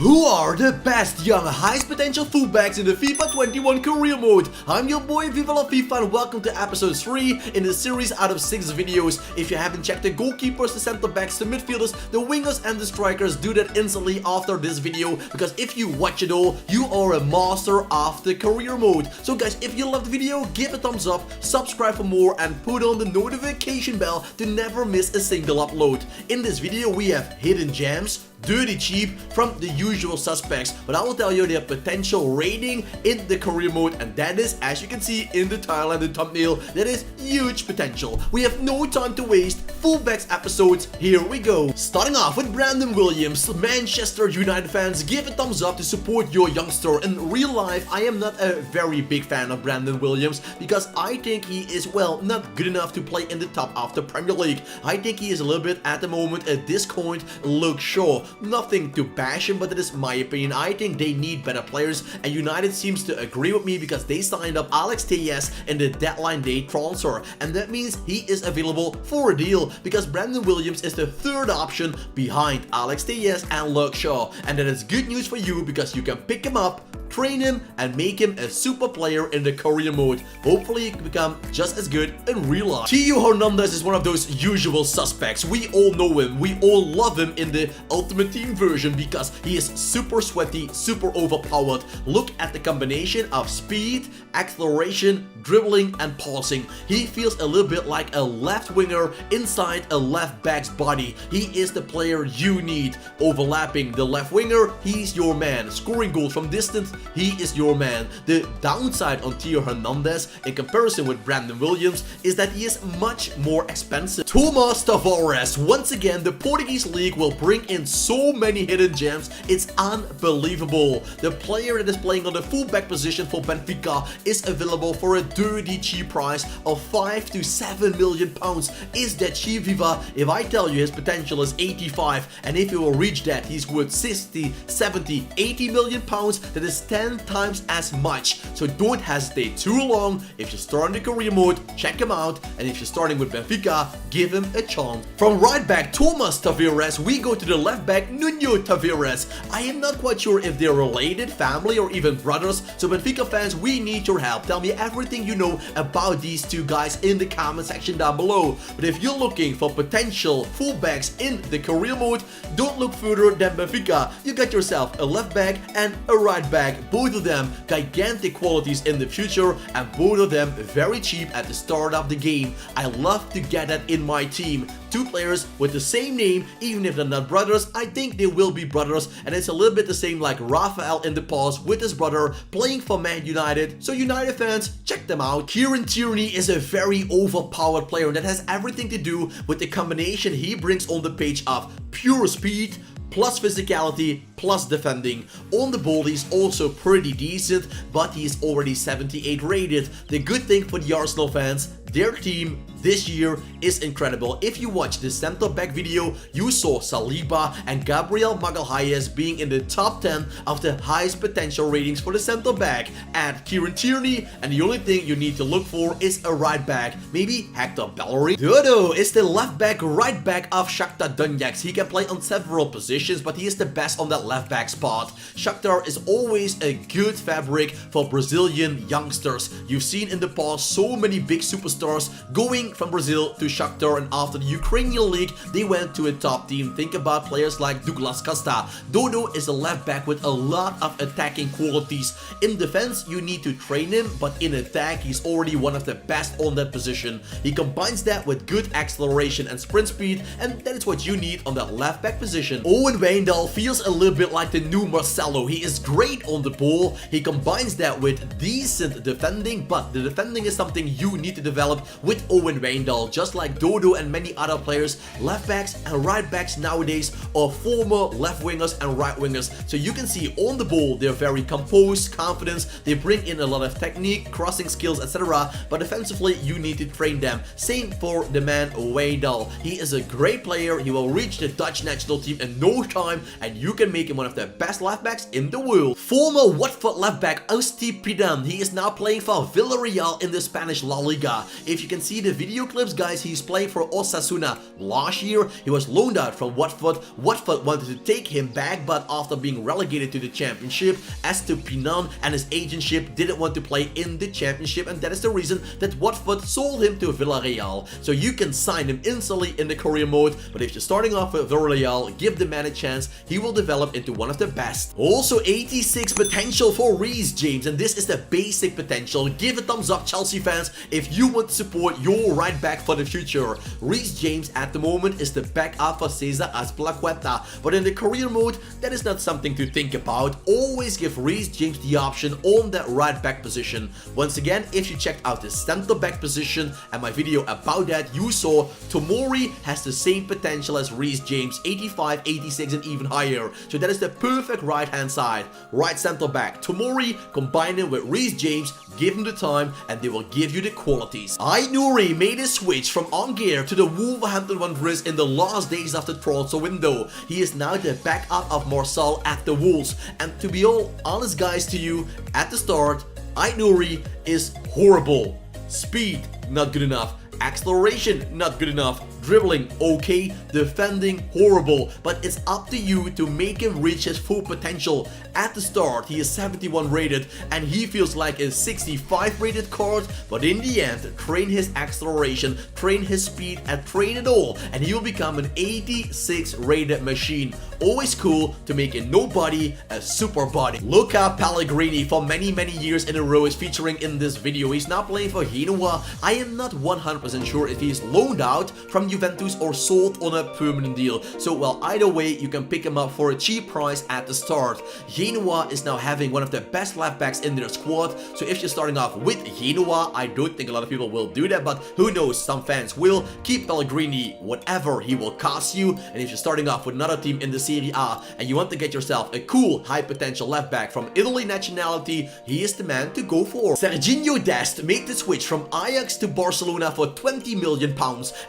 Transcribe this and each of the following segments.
Who are the best young highest potential fullbacks in the FIFA 21 career mode? I'm your boy Viva La FIFA and welcome to episode 3 in the series out of 6 videos. If you haven't checked the goalkeepers, the center backs, the midfielders, the wingers and the strikers, do that instantly after this video, because if you watch it all, you are a master of the career mode. So guys, if you loved the video, give a thumbs up, subscribe for more and put on the notification bell to never miss a single upload. In this video we have hidden gems, dirty cheap from the usual suspects, but I will tell you their potential rating in the career mode, and that is, as you can see in the title and the thumbnail, that is huge potential. We have no time to waste. Fullbacks episodes, here we go. Starting off with Brandon Williams. Manchester United fans, give a thumbs up to support your youngster. In real life, I am not a very big fan of Brandon Williams because I think he is, well, not good enough to play in the top of the Premier League. I think he is a little bit at the moment a discount Luke Shaw. Nothing to bash him, but that is my opinion. I think they need better players, and United seems to agree with me because they signed up Alex Telles in the deadline day transfer, and that means he is available for a deal because Brandon Williams is the third option behind Alex Telles and Luke Shaw, and that is good news for you because you can pick him up, train him and make him a super player in the career mode. Hopefully he can become just as good in real life. Theo Hernandez is one of those usual suspects. We all know him, we all love him in the Ultimate Team version because he is super sweaty, super overpowered. Look at the combination of speed, acceleration, dribbling and passing. He feels a little bit like a left winger inside a left back's body. He is the player you need. Overlapping the left winger, he's your man. Scoring goals from distance, he is your man. The downside on Theo Hernandez in comparison with Brandon Williams is that he is much more expensive. Thomas Tavares. Once again, the Portuguese league will bring in so many hidden gems, it's unbelievable. The player that is playing on the fullback position for Benfica is available for a dirty cheap price of 5 to 7 million pounds. Is that cheap, Viva? If I tell you his potential is 85, and if he will reach that, he's worth 60, 70, 80 million pounds, that is 10 times as much. So don't hesitate too long. If you're starting the career mode, check him out, and if you're starting with Benfica, give him a chance. From right back Thomas Tavares, we go to the left back Nuno Tavares. I am not quite sure if they're related, family or even brothers, so Benfica fans, we need your help. Tell me everything you know about these two guys in the comment section down below. But if you're looking for potential fullbacks in the career mode, don't look further than Benfica. You got yourself a left back and a right back, both of them gigantic qualities in the future and both of them very cheap at the start of the game. I love to get that in my team. Two players with the same name, even if they're not brothers, I think they will be brothers, and it's a little bit the same like Rafael in the past with his brother playing for Man United. So United fans, check them out. Kieran Tierney is a very overpowered player, and that has everything to do with the combination he brings on the page of pure speed plus physicality, plus defending. On the ball, he's also pretty decent, but he's already 78 rated. The good thing for the Arsenal fans, their team this year is incredible. If you watch the center back video, you saw Saliba and Gabriel Magalhaes being in the top 10 of the highest potential ratings for the center back. Add Kieran Tierney, and the only thing you need to look for is a right back, maybe Hector Bellerin. Dodo is the left back, right back of Shakhtar Donetsk. He can play on several positions, but he is the best on that left back spot. Shakhtar is always a good fabric for Brazilian youngsters. You've seen in the past so many big superstars going from Brazil to Shakhtar, and after the Ukrainian league they went to a top team. Think about players like Douglas Costa. Dodo is a left back with a lot of attacking qualities. In defense you need to train him, but in attack he's already one of the best on that position. He combines that with good acceleration and sprint speed, and that is what you need on that left back position. Owen Wijndal feels a little bit like the new Marcelo. He is great on the ball, he combines that with decent defending, but the defending is something you need to develop with Owen Wijndal. Just like Dodo and many other players, left backs and right backs nowadays are former left wingers and right wingers. So you can see on the ball they're very composed, confident, they bring in a lot of technique, crossing skills, etc. But defensively you need to train them. Same for the man Wijndal. He is a great player, he will reach the Dutch national team in no time, and you can make him one of the best left backs in the world. Former Watford left back Austi Pidam, he is now playing for Villarreal in the Spanish La Liga. If you can see the video video clips, guys, he's playing for Osasuna. Last year, he was loaned out from Watford. Watford wanted to take him back, but after being relegated to the championship, Estupinan and his agentship didn't want to play in the championship, and that is the reason that Watford sold him to Villarreal. So you can sign him instantly in the career mode, but if you're starting off with Villarreal, give the man a chance. He will develop into one of the best. Also 86 potential for Reece James, and this is the basic potential. Give a thumbs up, Chelsea fans, if you want to support your right back for the future. Reece James at the moment is the backup for Cesar Azpilicueta, but in the career mode, that is not something to think about. Always give Reece James the option on that right back position. Once again, if you checked out the center back position and my video about that, you saw Tomori has the same potential as Reece James, 85, 86 and even higher. So that is the perfect right hand side. Right center back Tomori, combine him with Reece James, give him the time and they will give you the qualities. Aït-Nouri made a switch from Angers to the Wolverhampton Wanderers in the last days of the transfer window. He is now the backup of Marcel at the Wolves, and to be all honest, guys, to you, at the start, Aït-Nouri is horrible. Speed, not good enough. Acceleration, not good enough. Dribbling, okay. Defending, horrible. But it's up to you to make him reach his full potential. At the start, he is 71 rated and he feels like a 65 rated card, but in the end, train his acceleration, train his speed, and train it all, and he will become an 86 rated machine. Always cool to make a nobody a super body. Luca Pellegrini for many years in a row is featuring in this video. He's now playing for Genoa. I am not 100% sure if he's loaned out from Juventus or sold on a permanent deal. So well, either way, you can pick him up for a cheap price at the start. Genoa is now having one of the best left backs in their squad. So if you're starting off with Genoa, I don't think a lot of people will do that, but who knows, some fans will. Keep Pellegrini, whatever he will cost you. And if you're starting off with another team in the Serie A and you want to get yourself a cool high potential left back from Italy nationality, he is the man to go for. Sergeno Dest made the switch from Ajax to Barcelona for £20 million.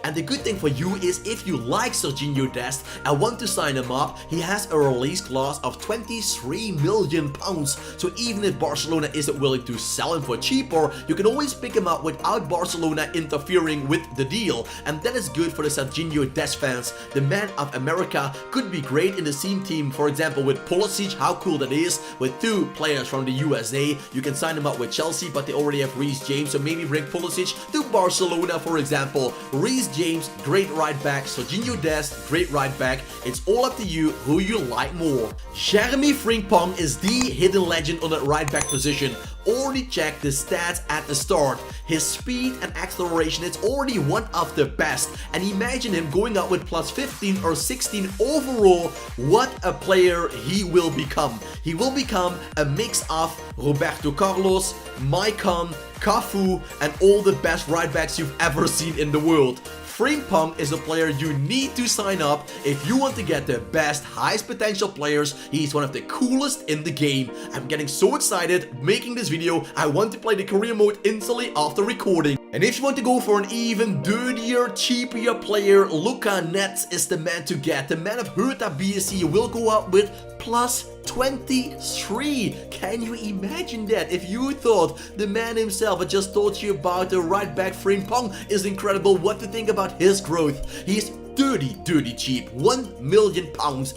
And the good thing for you is if you like Sergeno Dest and want to sign him up, he has a release clause of £23 million. So even if Barcelona isn't willing to sell him for cheaper, you can always pick him up without Barcelona interfering with the deal. And that is good for the Sergeno Dest fans. The man of America could be great in the same team, for example with Pulisic. How cool that is, with two players from the USA. You can sign him up with Chelsea, but they already have Reece James, so maybe bring Pulisic to Barcelona, for example. Reece James, great right back. Sergeno Dest, great right back. It's all up to you who you like more. Jeremy Frimpong is the hidden legend on that right back position. Already checked the stats at the start. His speed and acceleration is already one of the best. And imagine him going out with plus 15 or 16 overall. What a player he will become. He will become a mix of Roberto Carlos, Maicon, Cafu, and all the best right backs you've ever seen in the world. Frimpong is a player you need to sign up if you want to get the best, highest potential players. He's one of the coolest in the game. I'm getting so excited making this video. I want to play the career mode instantly after recording. And if you want to go for an even dirtier, cheaper player, Luca Nets is the man to get. The man of Hertha BSC will go out with plus 23. Can you imagine that? If you thought the man himself had just told you about the right back Frimpong is incredible, what to think about his growth. He's dirty cheap, £1 million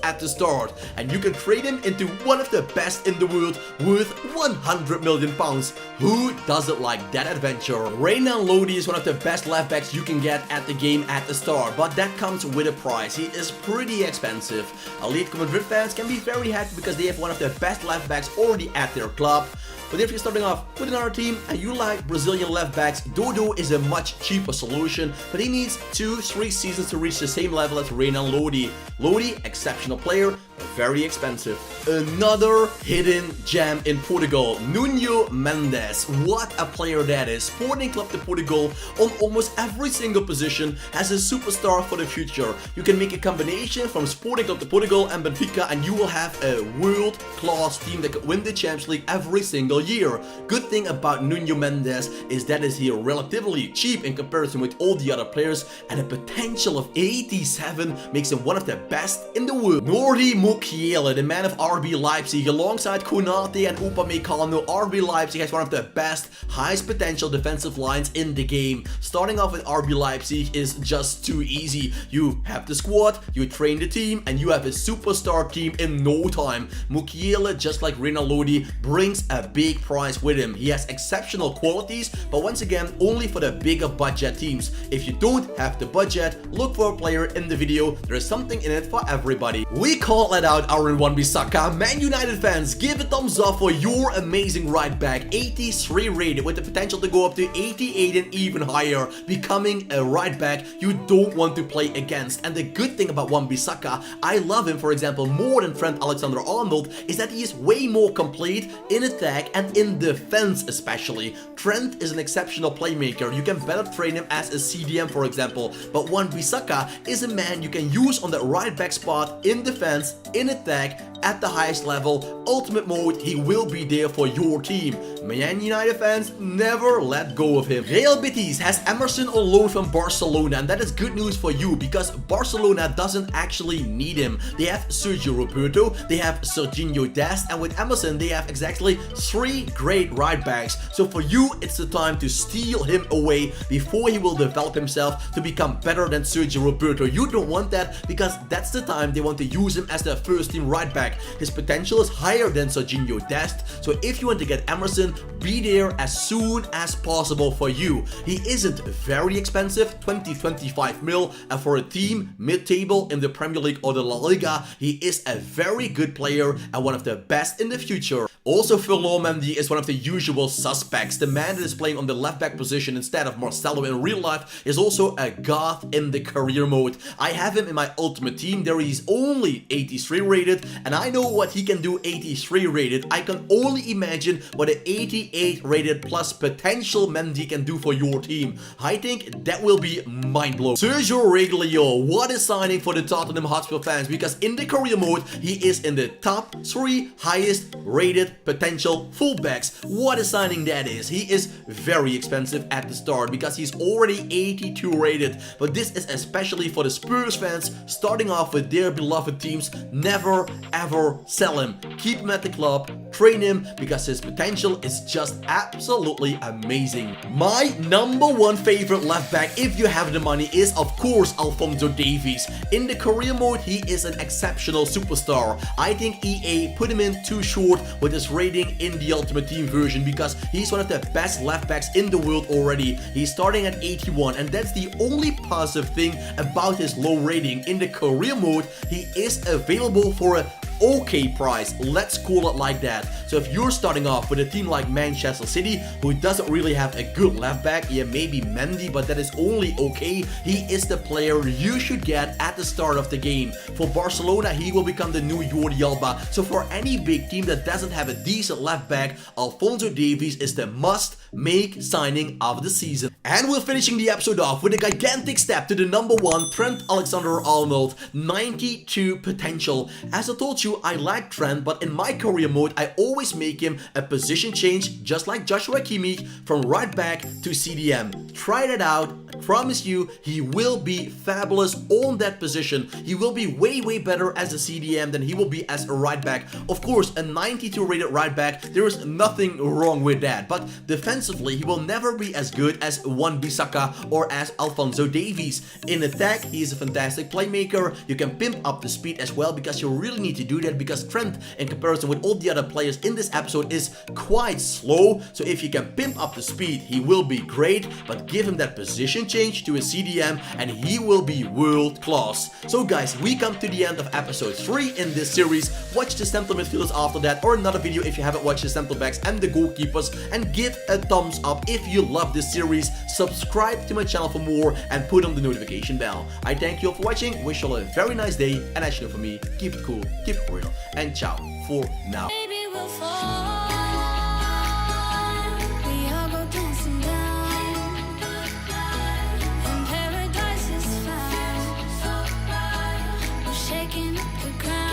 at the start, and you can trade him into one of the best in the world worth £100 million. Who doesn't like that adventure? Lawmendy is one of the best left backs you can get at the game at the start, but that comes with a price. He is pretty expensive. Elite Madrid fans can be very happy because they have one of the best left backs already at their club. But if you're starting off with another team and you like Brazilian left backs, Dodo is a much cheaper solution, but he needs 2-3 seasons to reach the same level as Lawmendy. Lodi, exceptional player, but very expensive. Another hidden gem in Portugal, Nuno Mendes. What a player that is. Sporting Club de Portugal on almost every single position has a superstar for the future. You can make a combination from Sporting Club de Portugal and Benfica and you will have a world-class team that could win the Champions League every single year. Good thing about Nuno Mendes is that is he relatively cheap in comparison with all the other players, and a potential of 87 makes him one of the best in the world. Nordie Mukhiele, the man of RB Leipzig, alongside Konate and Upamecano. RB Leipzig has one of the best, highest potential defensive lines in the game. Starting off with RB Leipzig is just too easy. You have the squad, you train the team, and you have a superstar team in no time. Mukhiele, just like Lodi, brings a big prize with him. He has exceptional qualities, but once again, only for the bigger budget teams. If you don't have the budget, look for a player in the video. There is something in it for everybody. We call it out, Aaron Wan-Bissaka. Man United fans, give a thumbs up for your amazing right back. 83 rated with the potential to go up to 88 and even higher. Becoming a right back you don't want to play against. And the good thing about Wan-Bissaka, I love him, for example, more than Trent Alexander-Arnold, is that he is way more complete in attack and in defense especially. Trent is an exceptional playmaker. You can better train him as a CDM, for example. But Wan-Bissaka is a man you can use on the right back spot, in defense, in attack, at the highest level. Ultimate mode, he will be there for your team. Man United fans, never let go of him. Real Betis has Emerson on loan from Barcelona, and that is good news for you because Barcelona doesn't actually need him. They have Sergio Roberto, they have Sergeno Dest, and with Emerson they have exactly 3 great right backs. So for you, it's the time to steal him away before he will develop himself to become better than Sergio Roberto. You don't want that because that's the time they want to use him as their first team right back. His potential is higher than Sergeno Dest, so if you want to get Emerson, be there as soon as possible for you. He isn't very expensive, 20-25 mil, and for a team mid-table in the Premier League or the La Liga, he is a very good player and one of the best in the future. Also, Phil Lawmendy is one of the usual suspects. The man that is playing on the left back position instead of Marcelo in real life is also a goth in the career mode. I have him in my ultimate team. There he's only 83 rated, and I know what he can do 83 rated. I can only imagine what an 88 rated plus potential Mendy can do for your team. I think that will be mind-blowing. Sergio Riglio, what a signing for the Tottenham Hotspur fans, because in the career mode, he is in the top 3 highest rated potential fullbacks. What a signing that is. He is very expensive at the start because he's already 82 rated, but this is especially for the Spurs fans starting off with their beloved teams. Never ever sell him. Keep him at the club, train him, because his potential is just absolutely amazing. My number 1 favorite left back, if you have the money, is of course Alfonso Davies. In the career mode, he is an exceptional superstar. I think EA put him in too short with his rating in the Ultimate Team version because he's one of the best left backs in the world already. He's starting at 81, and that's the only positive thing about his low rating. In the career mode, he is available for a okay price, let's call it like that. So if you're starting off with a team like Manchester City, who doesn't really have a good left back, yeah, maybe Mendy, but that is only okay, he is the player you should get at the start of the game. For Barcelona, he will become the new Jordi Alba. So for any big team that doesn't have a decent left back, Alfonso Davies is the must-make signing of the season. And we're finishing the episode off with a gigantic step to the number 1, Trent Alexander-Arnold, 92 potential. As I told you, I like Trent, but in my career mode, I always make him a position change, just like Joshua Kimmich, from right back to CDM. Try that out. I promise you, he will be fabulous on that position. He will be way better as a CDM than he will be as a right back. Of course, a 92 rated right back, there is nothing wrong with that, but defensively, he will never be as good as Wan-Bissaka or as Alfonso Davies. In attack, he is a fantastic playmaker. You can pimp up the speed as well, because you really need to do that, because Trent, in comparison with all the other players in this episode, is quite slow. So if you can pimp up the speed, he will be great, but give him that position change to a CDM and he will be world class. So guys, we come to the end of episode 3 in this series. Watch the central midfielders after that, or another video if you haven't watched the central backs and the goalkeepers, and give a thumbs up if you love this series. Subscribe to my channel for more and put on the notification bell. I thank you all for watching, wish you all a very nice day, and as you know, for me, keep it cool, keep it real, and ciao for now. The ground.